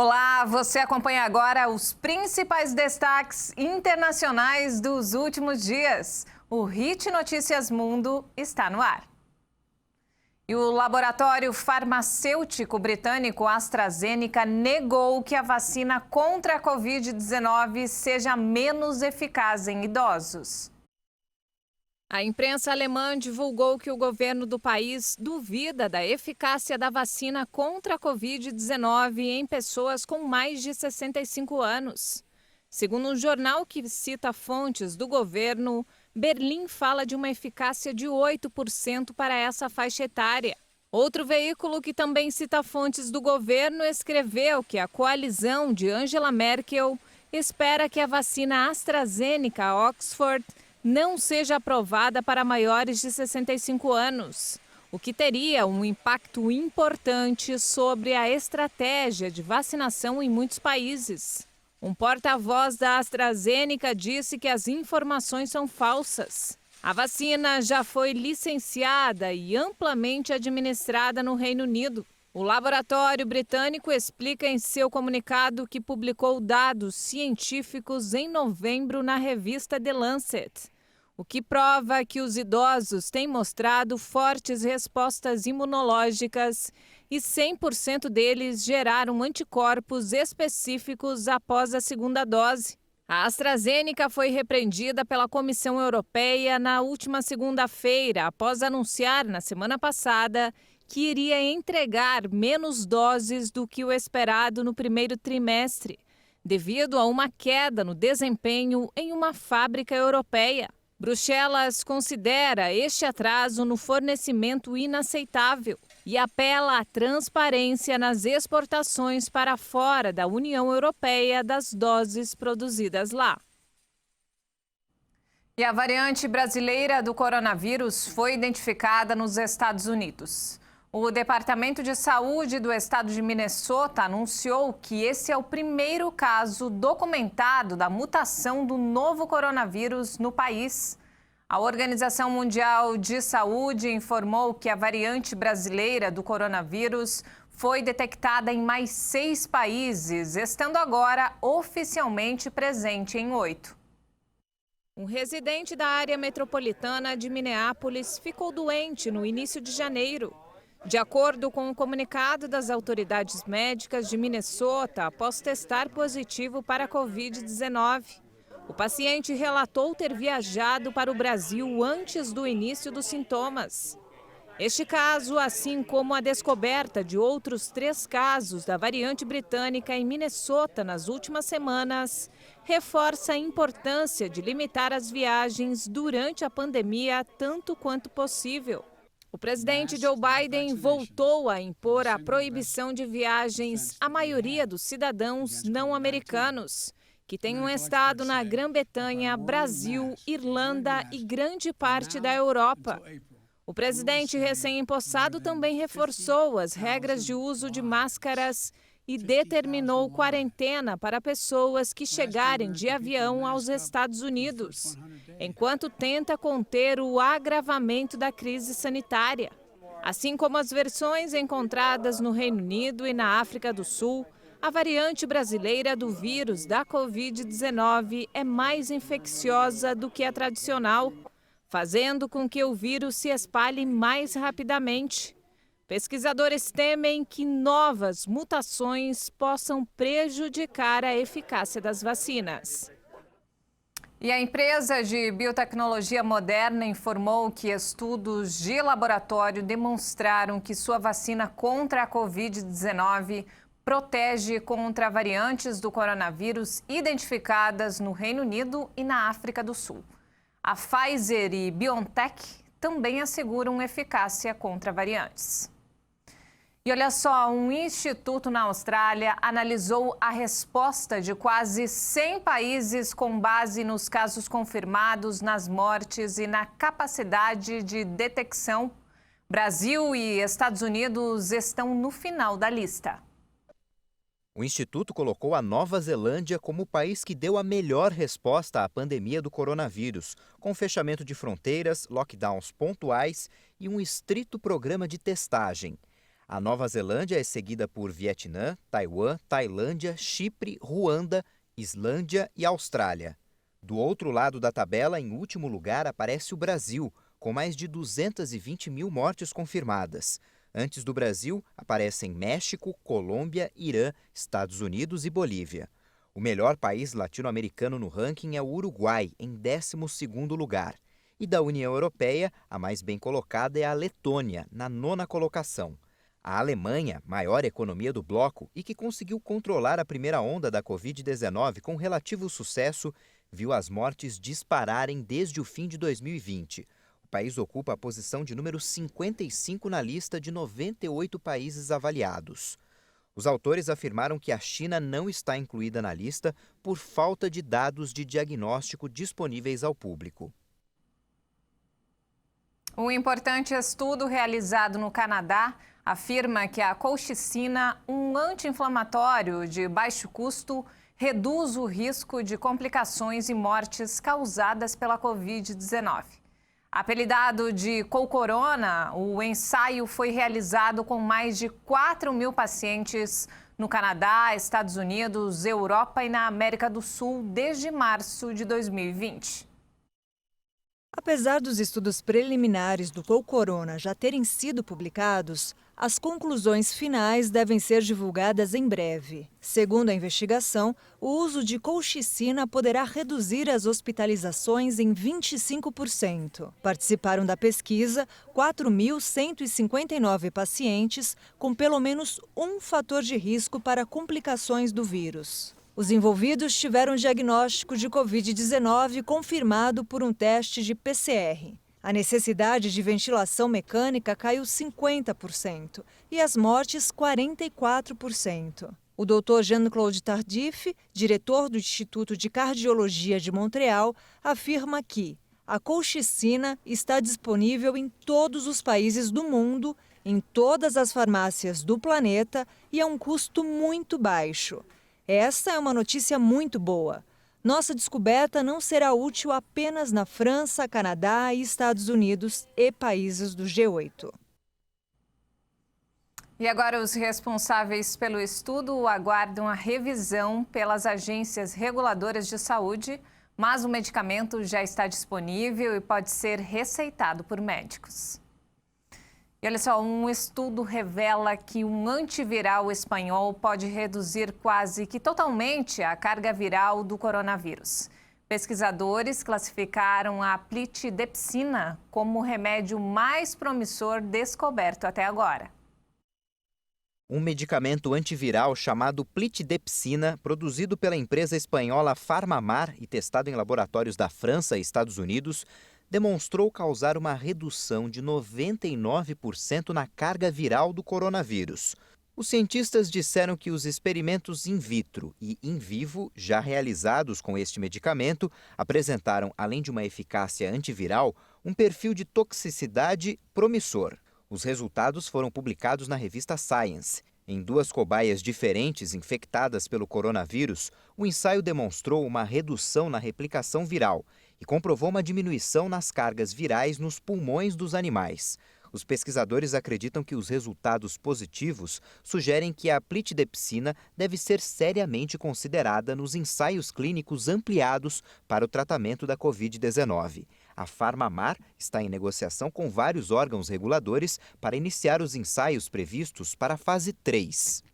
Olá, você acompanha agora os principais destaques internacionais dos últimos dias. O Hit Notícias Mundo está no ar. E o laboratório farmacêutico britânico AstraZeneca negou que a vacina contra a Covid-19 seja menos eficaz em idosos. A imprensa alemã divulgou que o governo do país duvida da eficácia da vacina contra a Covid-19 em pessoas com mais de 65 anos. Segundo um jornal que cita fontes do governo, Berlim fala de uma eficácia de 8% para essa faixa etária. Outro veículo que também cita fontes do governo escreveu que a coalizão de Angela Merkel espera que a vacina AstraZeneca Oxford não seja aprovada para maiores de 65 anos, o que teria um impacto importante sobre a estratégia de vacinação em muitos países. Um porta-voz da AstraZeneca disse que as informações são falsas. A vacina já foi licenciada e amplamente administrada no Reino Unido. O laboratório britânico explica em seu comunicado que publicou dados científicos em novembro na revista The Lancet, o que prova que os idosos têm mostrado fortes respostas imunológicas e 100% deles geraram anticorpos específicos após a segunda dose. A AstraZeneca foi repreendida pela Comissão Europeia na última segunda-feira, após anunciar na semana passada que iria entregar menos doses do que o esperado no primeiro trimestre, devido a uma queda no desempenho em uma fábrica europeia. Bruxelas considera este atraso no fornecimento inaceitável e apela à transparência nas exportações para fora da União Europeia das doses produzidas lá. E a variante brasileira do coronavírus foi identificada nos Estados Unidos. O Departamento de Saúde do estado de Minnesota anunciou que esse é o primeiro caso documentado da mutação do novo coronavírus no país. A Organização Mundial de Saúde informou que a variante brasileira do coronavírus foi detectada em mais 6 países, estando agora oficialmente presente em 8. Um residente da área metropolitana de Minneapolis ficou doente no início de janeiro. De acordo com o comunicado das autoridades médicas de Minnesota, após testar positivo para a Covid-19, o paciente relatou ter viajado para o Brasil antes do início dos sintomas. Este caso, assim como a descoberta de outros 3 casos da variante britânica em Minnesota nas últimas semanas, reforça a importância de limitar as viagens durante a pandemia tanto quanto possível. O presidente Joe Biden voltou a impor a proibição de viagens à maioria dos cidadãos não americanos, que tenham estado na Grã-Bretanha, Brasil, Irlanda e grande parte da Europa. O presidente recém-empossado também reforçou as regras de uso de máscaras e determinou quarentena para pessoas que chegarem de avião aos Estados Unidos, enquanto tenta conter o agravamento da crise sanitária. Assim como as versões encontradas no Reino Unido e na África do Sul, a variante brasileira do vírus da Covid-19 é mais infecciosa do que a tradicional, fazendo com que o vírus se espalhe mais rapidamente. Pesquisadores temem que novas mutações possam prejudicar a eficácia das vacinas. E a empresa de biotecnologia Moderna informou que estudos de laboratório demonstraram que sua vacina contra a Covid-19 protege contra variantes do coronavírus identificadas no Reino Unido e na África do Sul. A Pfizer e BioNTech também asseguram eficácia contra variantes. E olha só, um instituto na Austrália analisou a resposta de quase 100 países com base nos casos confirmados, nas mortes e na capacidade de detecção. Brasil e Estados Unidos estão no final da lista. O Instituto colocou a Nova Zelândia como o país que deu a melhor resposta à pandemia do coronavírus, com fechamento de fronteiras, lockdowns pontuais e um estrito programa de testagem. A Nova Zelândia é seguida por Vietnã, Taiwan, Tailândia, Chipre, Ruanda, Islândia e Austrália. Do outro lado da tabela, em último lugar, aparece o Brasil, com mais de 220 mil mortes confirmadas. Antes do Brasil, aparecem México, Colômbia, Irã, Estados Unidos e Bolívia. O melhor país latino-americano no ranking é o Uruguai, em 12º lugar. E da União Europeia, a mais bem colocada é a Letônia, na 9ª colocação. A Alemanha, maior economia do bloco e que conseguiu controlar a primeira onda da Covid-19 com relativo sucesso, viu as mortes dispararem desde o fim de 2020. O país ocupa a posição de número 55 na lista de 98 países avaliados. Os autores afirmaram que a China não está incluída na lista por falta de dados de diagnóstico disponíveis ao público. Um importante estudo realizado no Canadá afirma que a colchicina, um anti-inflamatório de baixo custo, reduz o risco de complicações e mortes causadas pela Covid-19. Apelidado de Colcorona, o ensaio foi realizado com mais de 4.000 pacientes no Canadá, Estados Unidos, Europa e na América do Sul desde março de 2020. Apesar dos estudos preliminares do Colcorona já terem sido publicados, as conclusões finais devem ser divulgadas em breve. Segundo a investigação, o uso de colchicina poderá reduzir as hospitalizações em 25%. Participaram da pesquisa 4.159 pacientes com pelo menos um fator de risco para complicações do vírus. Os envolvidos tiveram diagnóstico de Covid-19 confirmado por um teste de PCR. A necessidade de ventilação mecânica caiu 50% e as mortes 44%. O Dr. Jean-Claude Tardif, diretor do Instituto de Cardiologia de Montreal, afirma que a colchicina está disponível em todos os países do mundo, em todas as farmácias do planeta e a um custo muito baixo. Essa é uma notícia muito boa. Nossa descoberta não será útil apenas na França, Canadá e Estados Unidos e países do G8. E agora os responsáveis pelo estudo aguardam a revisão pelas agências reguladoras de saúde, mas o medicamento já está disponível e pode ser receitado por médicos. E olha só, um estudo revela que um antiviral espanhol pode reduzir quase que totalmente a carga viral do coronavírus. Pesquisadores classificaram a plitidepsina como o remédio mais promissor descoberto até agora. Um medicamento antiviral chamado plitidepsina, produzido pela empresa espanhola PharmaMar e testado em laboratórios da França e Estados Unidos, demonstrou causar uma redução de 99% na carga viral do coronavírus. Os cientistas disseram que os experimentos in vitro e in vivo já realizados com este medicamento apresentaram, além de uma eficácia antiviral, um perfil de toxicidade promissor. Os resultados foram publicados na revista Science. Em 2 cobaias diferentes infectadas pelo coronavírus, o ensaio demonstrou uma redução na replicação viral e comprovou uma diminuição nas cargas virais nos pulmões dos animais. Os pesquisadores acreditam que os resultados positivos sugerem que a plitidepsina deve ser seriamente considerada nos ensaios clínicos ampliados para o tratamento da Covid-19. A PharmaMar está em negociação com vários órgãos reguladores para iniciar os ensaios previstos para a fase 3.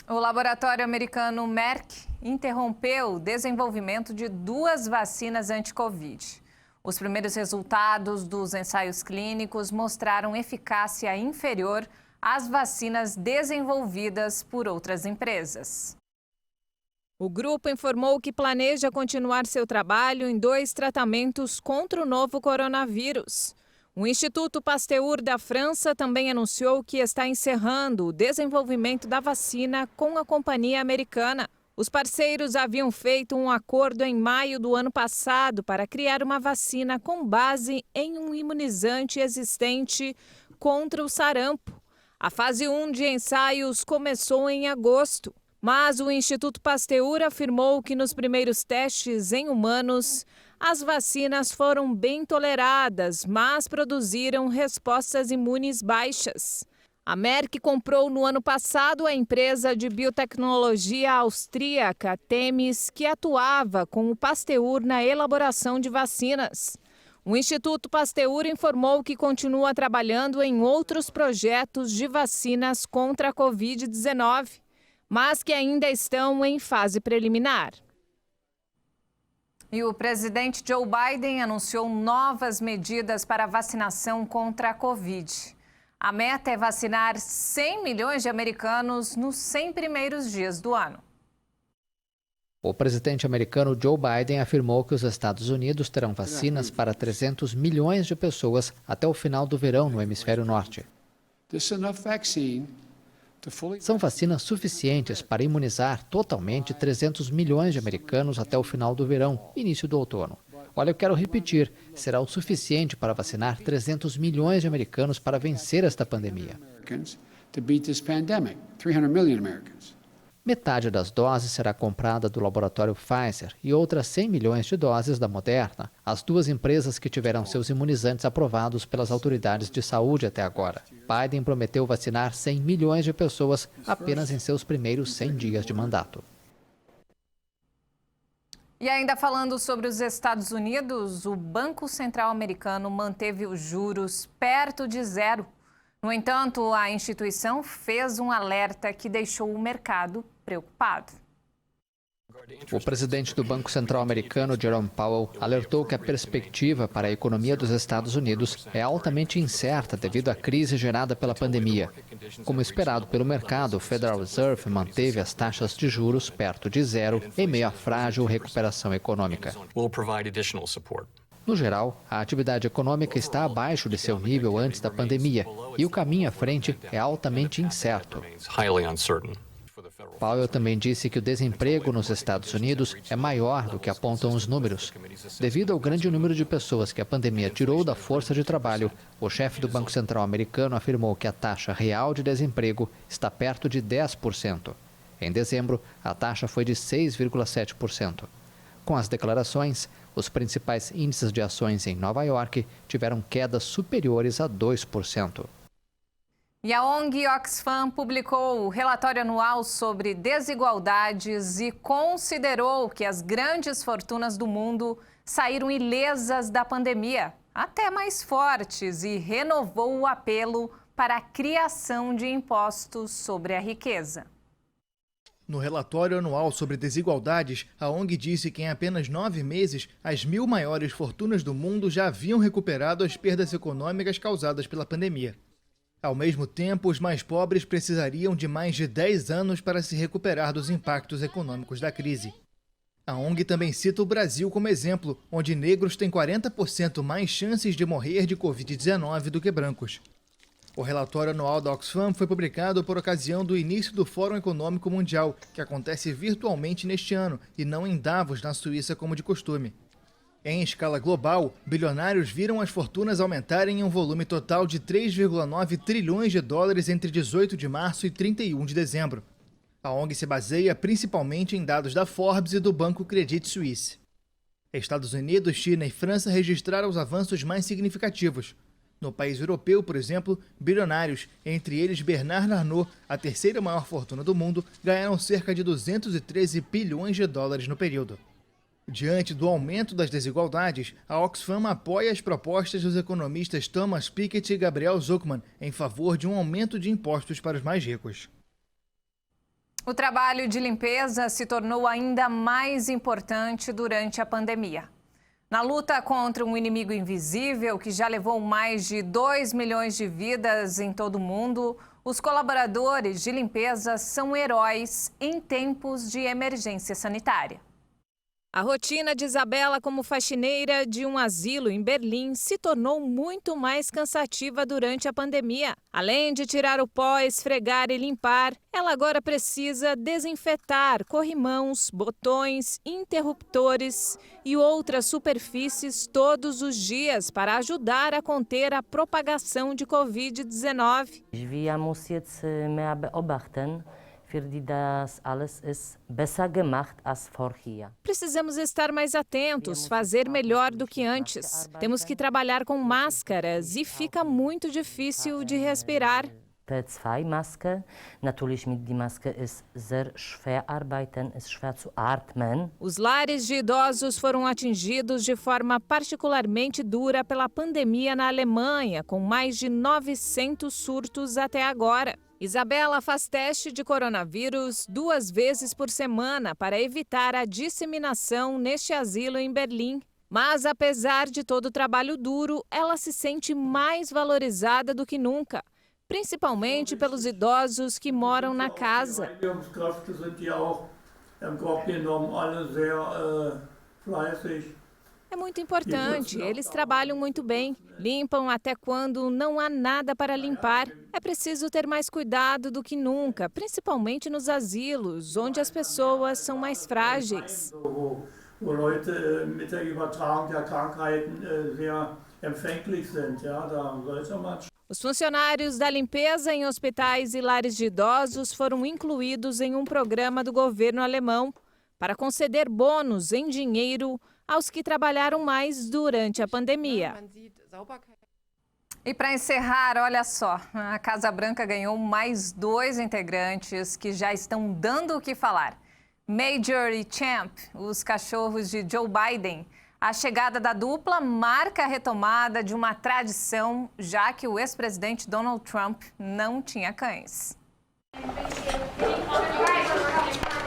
O laboratório americano Merck interrompeu o desenvolvimento de 2 vacinas anti-Covid. Os primeiros resultados dos ensaios clínicos mostraram eficácia inferior às vacinas desenvolvidas por outras empresas. O grupo informou que planeja continuar seu trabalho em 2 tratamentos contra o novo coronavírus. O Instituto Pasteur da França também anunciou que está encerrando o desenvolvimento da vacina com a companhia americana. Os parceiros haviam feito um acordo em maio do ano passado para criar uma vacina com base em um imunizante existente contra o sarampo. A fase 1 de ensaios começou em agosto. Mas o Instituto Pasteur afirmou que nos primeiros testes em humanos, as vacinas foram bem toleradas, mas produziram respostas imunes baixas. A Merck comprou no ano passado a empresa de biotecnologia austríaca Themis, que atuava com o Pasteur na elaboração de vacinas. O Instituto Pasteur informou que continua trabalhando em outros projetos de vacinas contra a Covid-19, mas que ainda estão em fase preliminar. E o presidente Joe Biden anunciou novas medidas para a vacinação contra a Covid. A meta é vacinar 100 milhões de americanos nos 100 primeiros dias do ano. O presidente americano Joe Biden afirmou que os Estados Unidos terão vacinas para 300 milhões de pessoas até o final do verão no hemisfério norte. São vacinas suficientes para imunizar totalmente 300 milhões de americanos até o final do verão, início do outono. Olha, eu quero repetir, será o suficiente para vacinar 300 milhões de americanos para vencer esta pandemia. Metade das doses será comprada do laboratório Pfizer e outras 100 milhões de doses da Moderna, as duas empresas que tiveram seus imunizantes aprovados pelas autoridades de saúde até agora. Biden prometeu vacinar 100 milhões de pessoas apenas em seus primeiros 100 dias de mandato. E ainda falando sobre os Estados Unidos, o Banco Central americano manteve os juros perto de zero. No entanto, a instituição fez um alerta que deixou o mercado preocupado. O presidente do Banco Central americano, Jerome Powell, alertou que a perspectiva para a economia dos Estados Unidos é altamente incerta devido à crise gerada pela pandemia. Como esperado pelo mercado, o Federal Reserve manteve as taxas de juros perto de zero em meio à frágil recuperação econômica. No geral, a atividade econômica está abaixo de seu nível antes da pandemia e o caminho à frente é altamente incerto. Powell também disse que o desemprego nos Estados Unidos é maior do que apontam os números. Devido ao grande número de pessoas que a pandemia tirou da força de trabalho, o chefe do Banco Central americano afirmou que a taxa real de desemprego está perto de 10%. Em dezembro, a taxa foi de 6,7%. Com as declarações, os principais índices de ações em Nova York tiveram quedas superiores a 2%. E a ONG Oxfam publicou o relatório anual sobre desigualdades e considerou que as grandes fortunas do mundo saíram ilesas da pandemia, até mais fortes, e renovou o apelo para a criação de impostos sobre a riqueza. No relatório anual sobre desigualdades, a ONG disse que em apenas 9 meses, as 1.000 maiores fortunas do mundo já haviam recuperado as perdas econômicas causadas pela pandemia. Ao mesmo tempo, os mais pobres precisariam de mais de 10 anos para se recuperar dos impactos econômicos da crise. A ONG também cita o Brasil como exemplo, onde negros têm 40% mais chances de morrer de Covid-19 do que brancos. O relatório anual da Oxfam foi publicado por ocasião do início do Fórum Econômico Mundial, que acontece virtualmente neste ano e não em Davos, na Suíça, como de costume. Em escala global, bilionários viram as fortunas aumentarem em um volume total de 3,9 trilhões de dólares entre 18 de março e 31 de dezembro. A ONG se baseia principalmente em dados da Forbes e do banco Credit Suisse. Estados Unidos, China e França registraram os avanços mais significativos. No país europeu, por exemplo, bilionários, entre eles Bernard Arnault, a terceira maior fortuna do mundo, ganharam cerca de 213 bilhões de dólares no período. Diante do aumento das desigualdades, a Oxfam apoia as propostas dos economistas Thomas Piketty e Gabriel Zucman em favor de um aumento de impostos para os mais ricos. O trabalho de limpeza se tornou ainda mais importante durante a pandemia. Na luta contra um inimigo invisível que já levou mais de 2 milhões de vidas em todo o mundo, os colaboradores de limpeza são heróis em tempos de emergência sanitária. A rotina de Isabela como faxineira de um asilo em Berlim se tornou muito mais cansativa durante a pandemia. Além de tirar o pó, esfregar e limpar, ela agora precisa desinfetar corrimãos, botões, interruptores e outras superfícies todos os dias para ajudar a conter a propagação de Covid-19. Precisamos estar mais atentos, fazer melhor do que antes. Temos que trabalhar com máscaras e fica muito difícil de respirar. Zwei Masken. Natürlich mit die Maske ist sehr schwer arbeiten, ist schwer zu atmen. Os lares de idosos foram atingidos de forma particularmente dura pela pandemia na Alemanha, com mais de 900 surtos até agora. Isabela faz teste de coronavírus 2 vezes por semana para evitar a disseminação neste asilo em Berlim. Mas, apesar de todo o trabalho duro, ela se sente mais valorizada do que nunca, principalmente pelos idosos que moram na casa. É muito importante, eles trabalham muito bem, limpam até quando não há nada para limpar. É preciso ter mais cuidado do que nunca, principalmente nos asilos, onde as pessoas são mais frágeis. Wo Leute mit der Übertragung der Krankheiten sehr empfänglich sind. Ja, da sollte man. Os funcionários da limpeza em hospitais e lares de idosos foram incluídos em um programa do governo alemão para conceder bônus em dinheiro aos que trabalharam mais durante a pandemia. E para encerrar, olha só, a Casa Branca ganhou mais 2 integrantes que já estão dando o que falar. Major e Champ, os cachorros de Joe Biden. A chegada da dupla marca a retomada de uma tradição, já que o ex-presidente Donald Trump não tinha cães.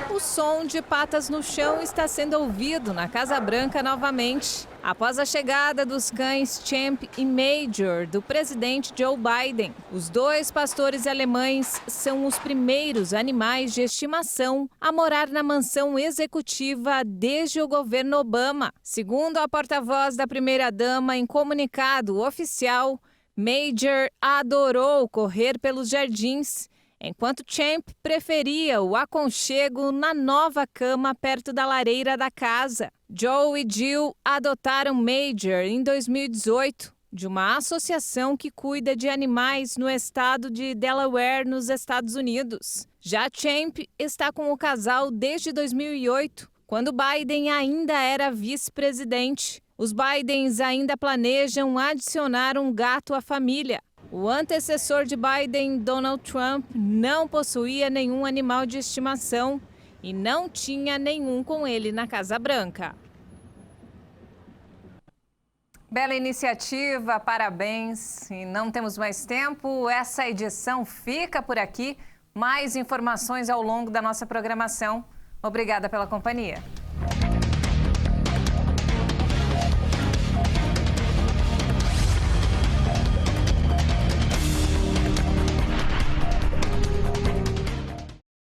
O som de patas no chão está sendo ouvido na Casa Branca novamente, após a chegada dos cães Champ e Major do presidente Joe Biden. Os 2 pastores alemães são os primeiros animais de estimação a morar na mansão executiva desde o governo Obama. Segundo a porta-voz da primeira-dama em comunicado oficial, Major adorou correr pelos jardins, enquanto Champ preferia o aconchego na nova cama perto da lareira da casa. Joe e Jill adotaram Major em 2018, de uma associação que cuida de animais no estado de Delaware, nos Estados Unidos. Já Champ está com o casal desde 2008, quando Biden ainda era vice-presidente. Os Bidens ainda planejam adicionar um gato à família. O antecessor de Biden, Donald Trump, não possuía nenhum animal de estimação e não tinha nenhum com ele na Casa Branca. Bela iniciativa, parabéns. E não temos mais tempo, essa edição fica por aqui. Mais informações ao longo da nossa programação. Obrigada pela companhia.